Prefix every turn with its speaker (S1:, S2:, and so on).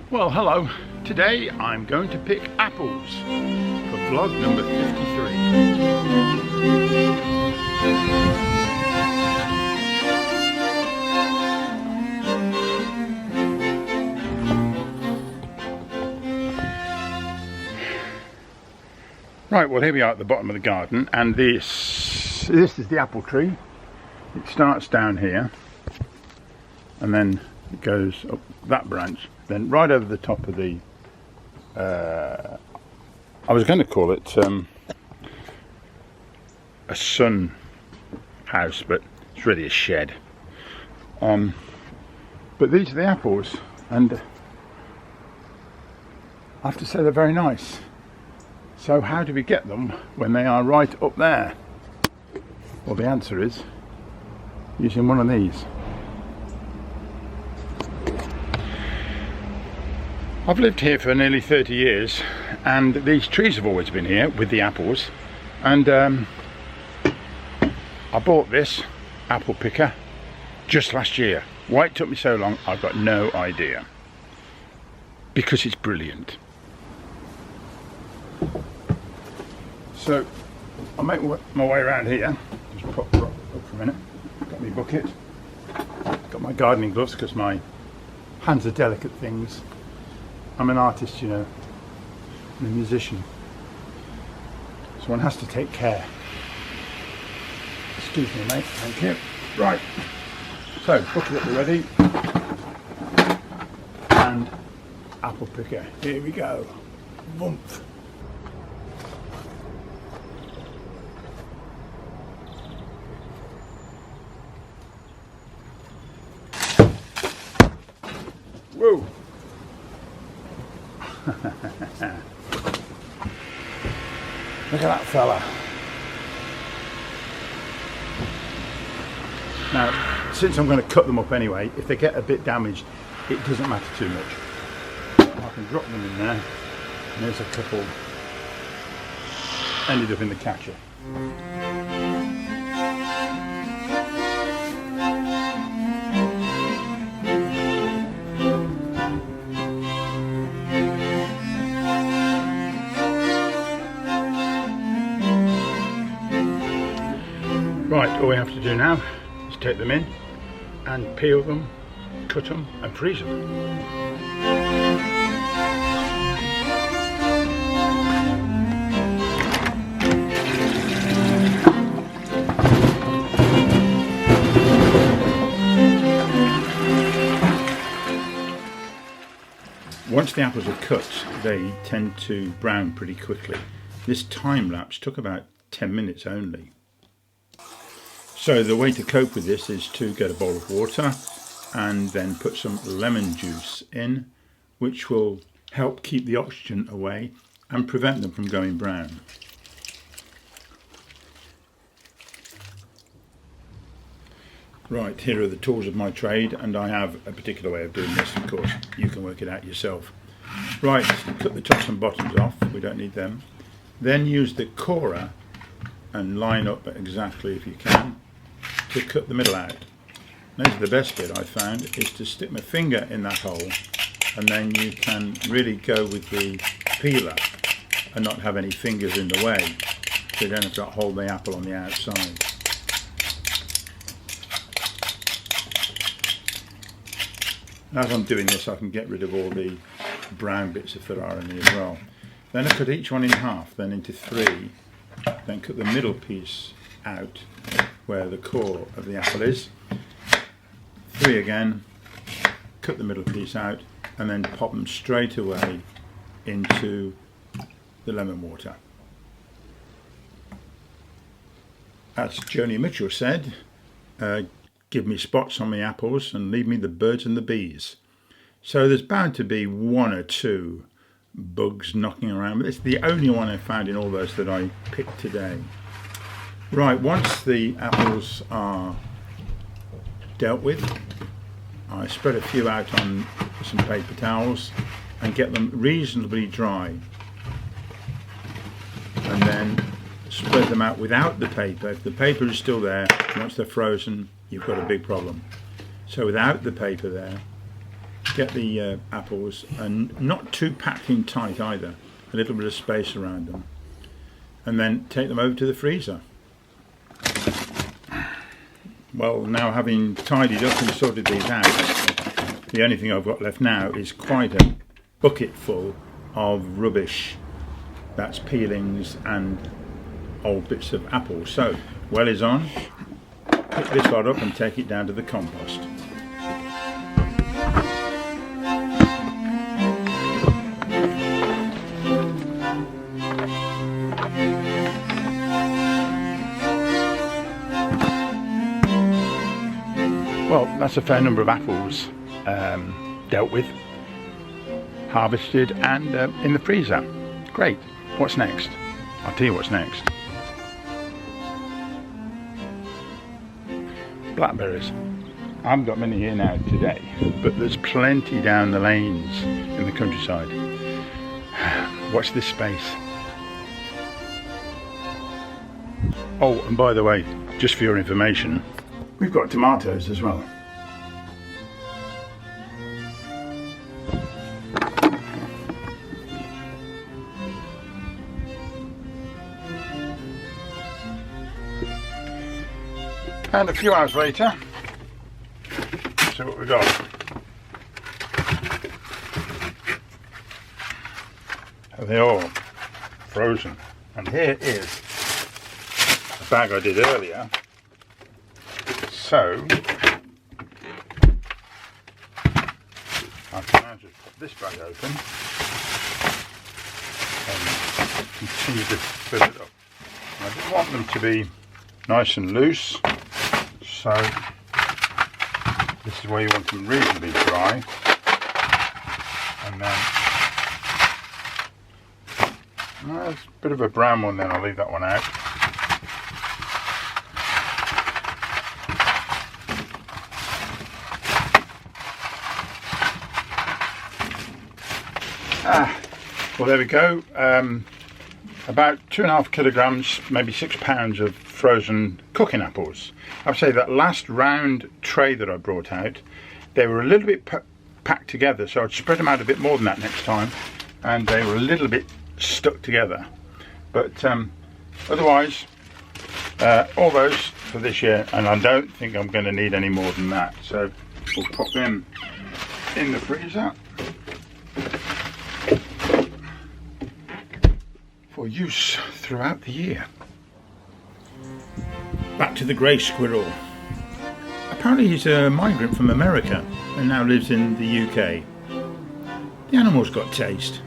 S1: Well, hello. Today I'm going to pick apples for vlog number 53. Right, well here we are at the bottom of the garden, and this is the apple tree. It starts down here and then it goes up that branch, then right over the top of the I was going to call it a sun house, but it's really a shed. But these are the apples, and I have to say they're very nice. So how do we get them when they are right up there? Well, the answer is using one of these. I've lived here for nearly 30 years, and these trees have always been here with the apples, and I bought this apple picker just last year. Why it took me so long, I've got no idea, because it's brilliant. So I'll make my way around here. Just prop up for a minute. Got my bucket, got my gardening gloves because my hands are delicate things. I'm an artist, you know, and a musician, so one has to take care. Excuse me, mate, thank you. Right, so bucket up already, and apple picker, here we go. Woomph. Whoa. Look at that fella. Now, since I'm going to cut them up anyway, if they get a bit damaged, it doesn't matter too much. I can drop them in there, and there's a couple ended up in the catcher. Right, all we have to do now is take them in and peel them, cut them and freeze them. Once the apples are cut, they tend to brown pretty quickly. This time lapse took about 10 minutes only. So the way to cope with this is to get a bowl of water and then put some lemon juice in, which will help keep the oxygen away and prevent them from going brown. Right, here are the tools of my trade, and I have a particular way of doing this. Of course, you can work it out yourself. Right, cut the tops and bottoms off, we don't need them. Then use the corer and line up exactly, if you can, to cut the middle out. Now, the best bit I found is to stick my finger in that hole, and then you can really go with the peeler and not have any fingers in the way, so you don't have to hold the apple on the outside. As I'm doing this, I can get rid of all the brown bits if there are any as well. Then I cut each one in half, then into three, then cut the middle piece out where the core of the apple is. Three again, cut the middle piece out, and then pop them straight away into the lemon water. As Joni Mitchell said, give me spots on my apples and leave me the birds and the bees. So there's bound to be one or two bugs knocking around, but it's the only one I found in all those that I picked today. Right, once the apples are dealt with, I spread a few out on some paper towels and get them reasonably dry, and then spread them out without the paper. If the paper is still there, once they're frozen, you've got a big problem. So without the paper there, get the apples, and not too packed in tight either, a little bit of space around them, and then take them over to the freezer. Well, now having tidied up and sorted these out, the only thing I've got left now is quite a bucket full of rubbish. That's peelings and old bits of apples. So, well is on. Pick this lot up and take it down to the compost. Well, that's a fair number of apples dealt with, harvested, and in the freezer. Great. What's next? I'll tell you what's next. Blackberries. I haven't got many here now today, but there's plenty down the lanes in the countryside. Watch this space. Oh, and by the way, just for your information, we've got tomatoes as well. And a few hours later, see what we got. They're all frozen. And here is a bag I did earlier. So I can now just pop this bag open and continue to fill it up. I just want them to be nice and loose. So this is where you want them reasonably dry, and then there's a bit of a brown one, then I'll leave that one out. Well, there we go. About 2.5 kilograms, maybe 6 pounds of frozen cooking apples. I would say that last round tray that I brought out, they were a little bit packed together, so I'd spread them out a bit more than that next time, and they were a little bit stuck together. But otherwise, all those for this year, and I don't think I'm going to need any more than that. So we'll pop them in the freezer for use throughout the year. Back to the grey squirrel. Apparently he's a migrant from America and now lives in the UK. The animal's got taste.